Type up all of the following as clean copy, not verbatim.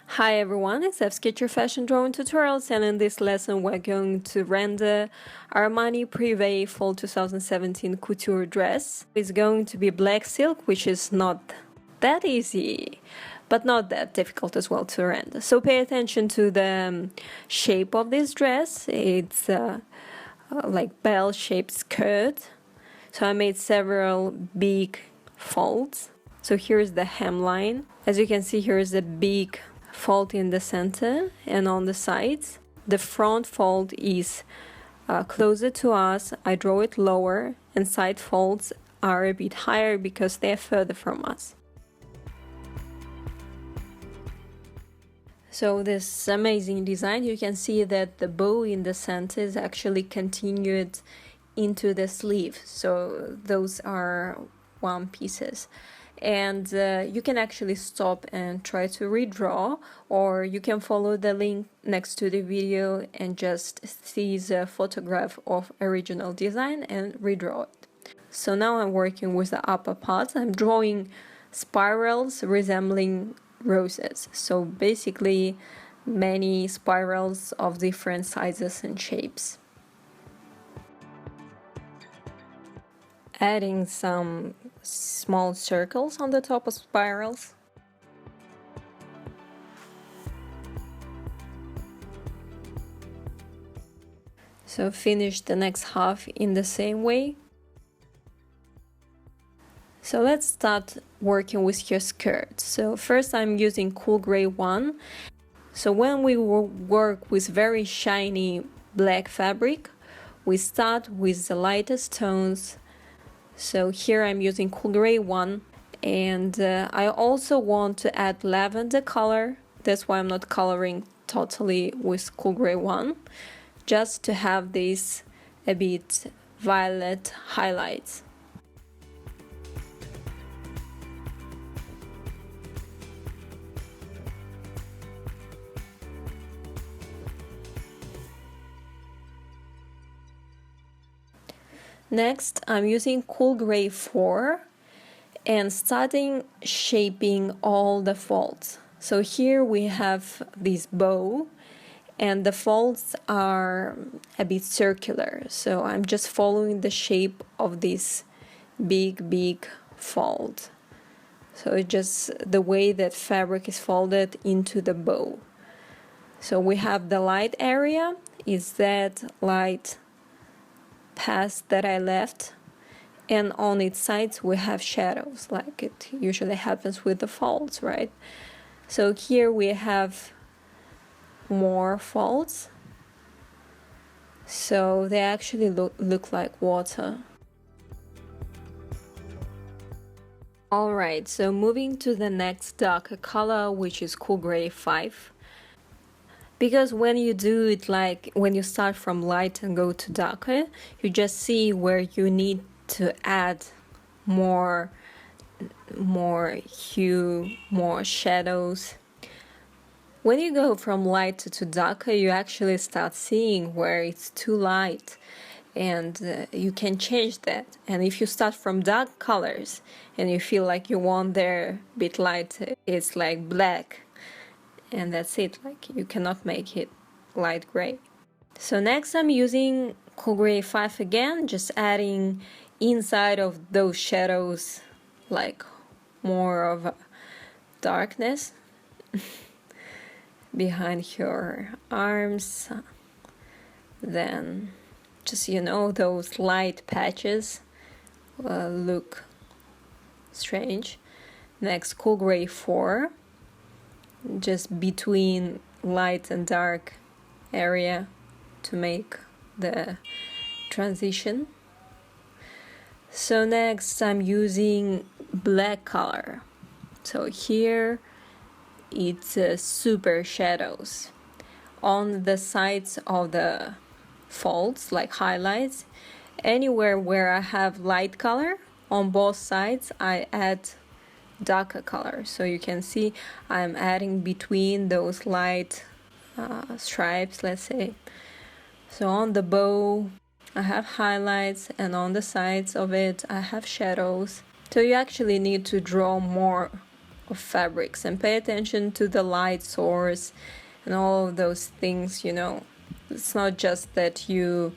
Hi everyone, it's FSketcher fashion drawing tutorials, and in this lesson we're going to render Armani Prive Fall 2017 Couture dress. It's going to be black silk, which is not that easy, but not that difficult as well to render. So pay attention to the shape of this dress. It's like bell-shaped skirt. So I made several big folds. So here's the hemline. As you can see, here's a big fold in the center and on the sides. The front fold is closer to us. I draw it lower, and side folds are a bit higher because they're further from us. So this amazing design, you can see that the bow in the center is actually continued into the sleeve. So those are one pieces. And you can actually stop and try to redraw, or you can follow the link next to the video and just see the photograph of original design and redraw it. So now I'm working with the upper part. I'm drawing spirals resembling roses. So basically many spirals of different sizes and shapes. Adding some small circles on the top of spirals. So finish the next half in the same way. So let's start working with your skirt. So first I'm using Cool Gray 1. So when we work with very shiny black fabric, we start with the lightest tones. So here I'm using Cool Gray 1, and I also want to add lavender color. That's why I'm not coloring totally with Cool Gray 1, just to have this a bit violet highlights. Next, I'm using Cool Gray 4 and starting shaping all the folds. So here we have this bow, and the folds are a bit circular. So I'm just following the shape of this big fold. So it's just the way that fabric is folded into the bow. So we have the light area, is that light path that I left, and on its sides we have shadows, like it usually happens with the folds, right? So here we have more folds, so they actually look like water. Alright, so moving to the next darker color, which is Cool Gray 5. Because when you do it, like when you start from light and go to darker, you just see where you need to add more hue, more shadows. When you go from light to darker, you actually start seeing where it's too light, and you can change that. And if you start from dark colors and you feel like you want their bit light, it's like black. And that's it, like you cannot make it light gray. So next I'm using Cool Gray 5 again, just adding inside of those shadows like more of a darkness behind your arms. Then just, you know, those light patches look strange. Next, Cool Gray 4. Just between light and dark area to make the transition. So next I'm using black color. So here it's super shadows on the sides of the folds, like highlights. Anywhere where I have light color on both sides, I add darker color. So you can see I'm adding between those light stripes, let's say. So on the bow I have highlights, and on the sides of it I have shadows. So you actually need to draw more of fabrics and pay attention to the light source and all of those things, you know. It's not just that you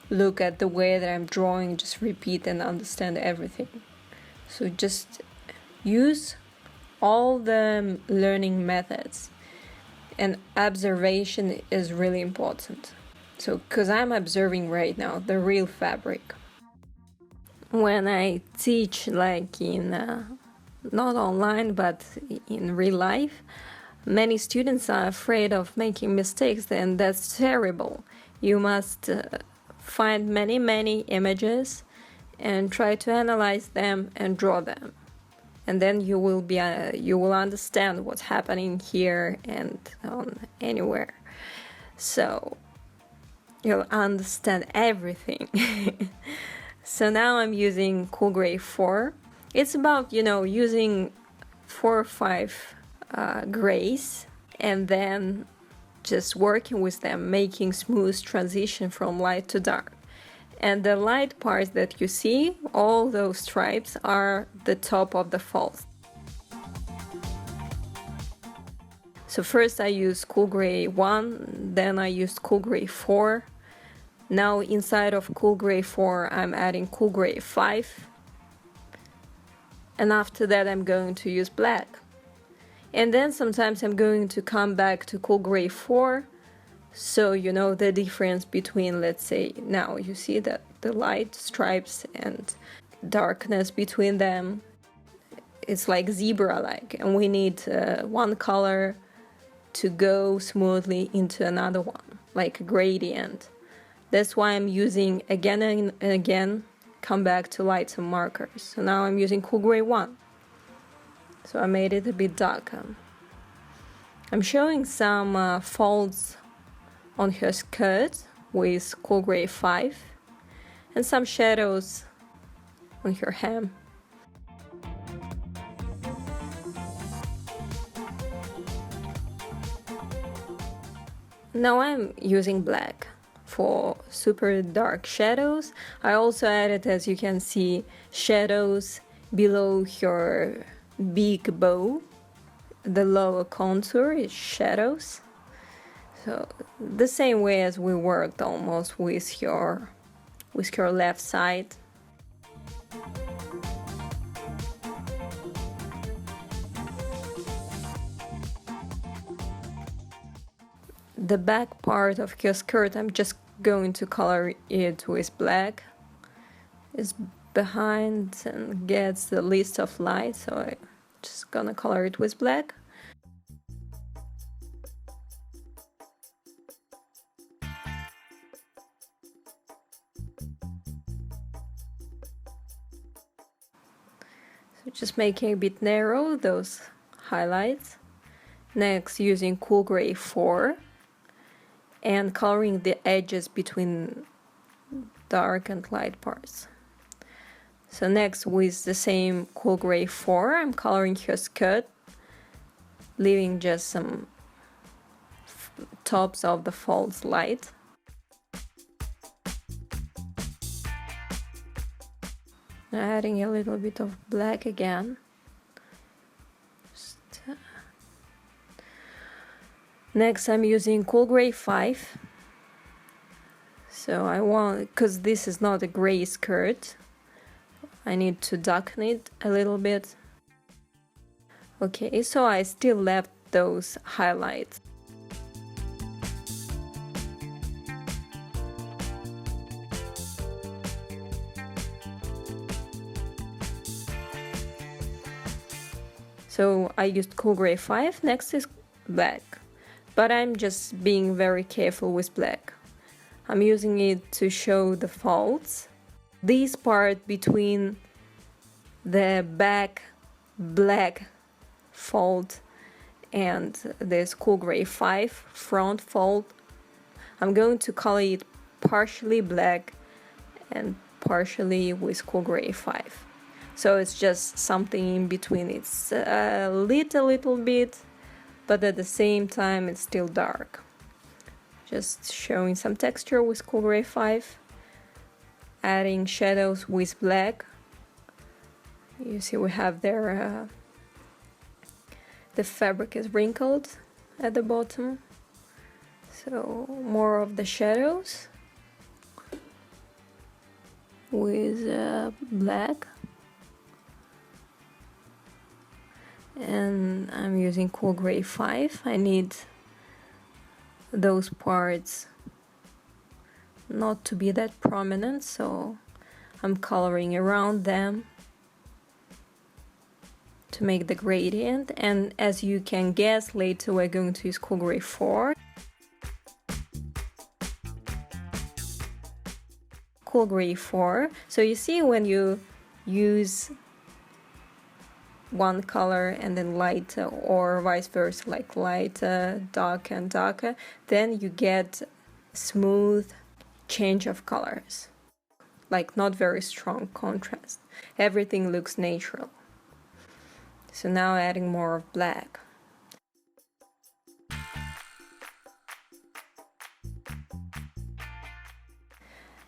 look at the way that I'm drawing, just repeat and understand everything. So just use all the learning methods, and observation is really important. So because I'm observing right now the real fabric. When I teach, like in not online but in real life, many students are afraid of making mistakes, and that's terrible. You must find many images and try to analyze them and draw them, and then you will understand what's happening here and anywhere. So you'll understand everything. So now I'm using Cool Gray 4. It's about, you know, using 4 or 5 grays and then just working with them, making smooth transition from light to dark. And the light parts that you see, all those stripes, are the top of the falls. So first I used Cool Gray 1, then I used Cool Gray 4. Now inside of Cool Gray 4 I'm adding Cool Gray 5. And after that I'm going to use black. And then sometimes I'm going to come back to Cool Gray 4. So you know the difference between, let's say, now you see that the light stripes and darkness between them. It's like zebra-like, and we need one color to go smoothly into another one, like a gradient. That's why I'm using again and again, come back to lights and markers. So now I'm using Cool Gray 1. So I made it a bit darker. I'm showing some folds on her skirt with Cool Gray 5 and some shadows on her hem. Now I'm using black for super dark shadows. I also added, as you can see, shadows below her big bow. The lower contour is shadows. So the same way as we worked almost with your left side. The back part of your skirt, I'm just going to color it with black. It's behind and gets the least of light, so I'm just gonna color it with black. So just making a bit narrow those highlights. Next, using Cool Gray 4 and coloring the edges between dark and light parts. So next, with the same Cool Gray 4, I'm coloring her skirt, leaving just some tops of the folds light. Adding a little bit of black again. Next, I'm using Cool Gray 5. So I want, because this is not a gray skirt, I need to darken it a little bit. Okay, so I still left those highlights. So I used Cool Gray 5, next is black. But I'm just being very careful with black. I'm using it to show the folds. This part between the back black fold and this Cool Gray 5 front fold, I'm going to color it partially black and partially with Cool Gray 5. So it's just something in between. It's a little bit, but at the same time it's still dark. Just showing some texture with Cool Gray 5, adding shadows with black. You see we have there the fabric is wrinkled at the bottom, so more of the shadows with black. And I'm using Cool Gray 5. I need those parts not to be that prominent, so I'm coloring around them to make the gradient. And as you can guess, later we're going to use Cool Gray 4. Cool Gray 4. So you see, when you use one color and then lighter, or vice versa, like lighter, darker and darker, then you get smooth change of colors, like not very strong contrast. Everything looks natural. So now adding more of black.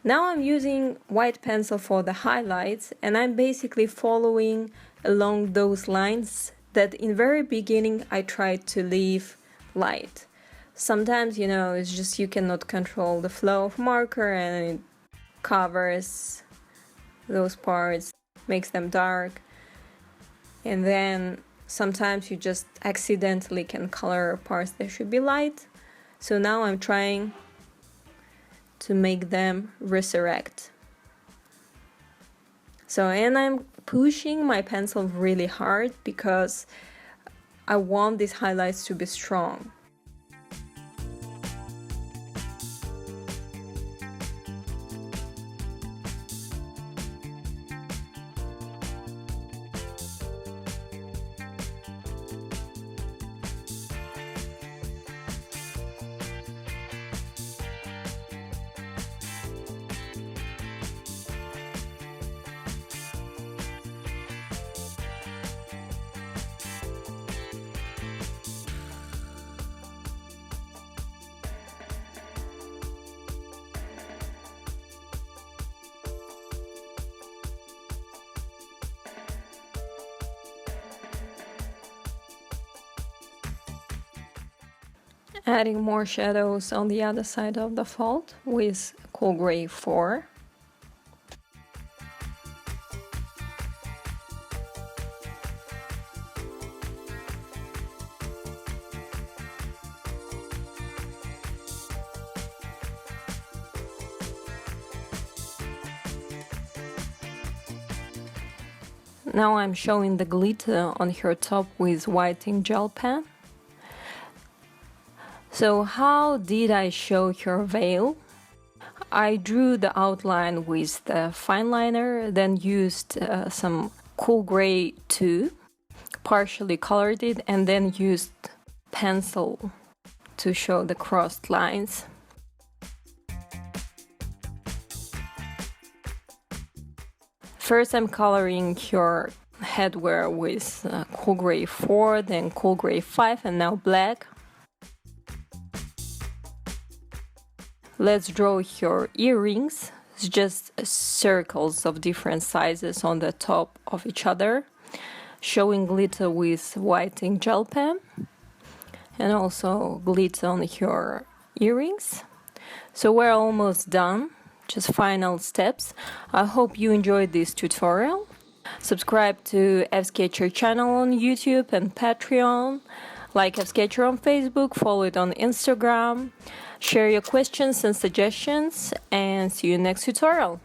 Now I'm using white pencil for the highlights, and I'm basically following along those lines that in very beginning I tried to leave light. Sometimes, you know, it's just you cannot control the flow of marker and it covers those parts, makes them dark. And then sometimes you just accidentally can color parts that should be light. So now I'm trying to make them resurrect. So, and I'm pushing my pencil really hard because I want these highlights to be strong. Adding more shadows on the other side of the fold with Cool Gray 4. Now I'm showing the glitter on her top with white ink gel pen. So how did I show her veil? I drew the outline with the fine liner, then used some Cool Gray 2, partially colored it, and then used pencil to show the crossed lines. First I'm coloring her headwear with Cool Gray 4, then Cool Gray 5, and now black. Let's draw her earrings. It's just circles of different sizes on the top of each other, showing glitter with white ink gel pen, and also glitter on her earrings. So we're almost done, just final steps. I hope you enjoyed this tutorial. Subscribe to FSketcher channel on YouTube and Patreon. Like FSketcher on Facebook, follow it on Instagram. Share your questions and suggestions, and see you next tutorial.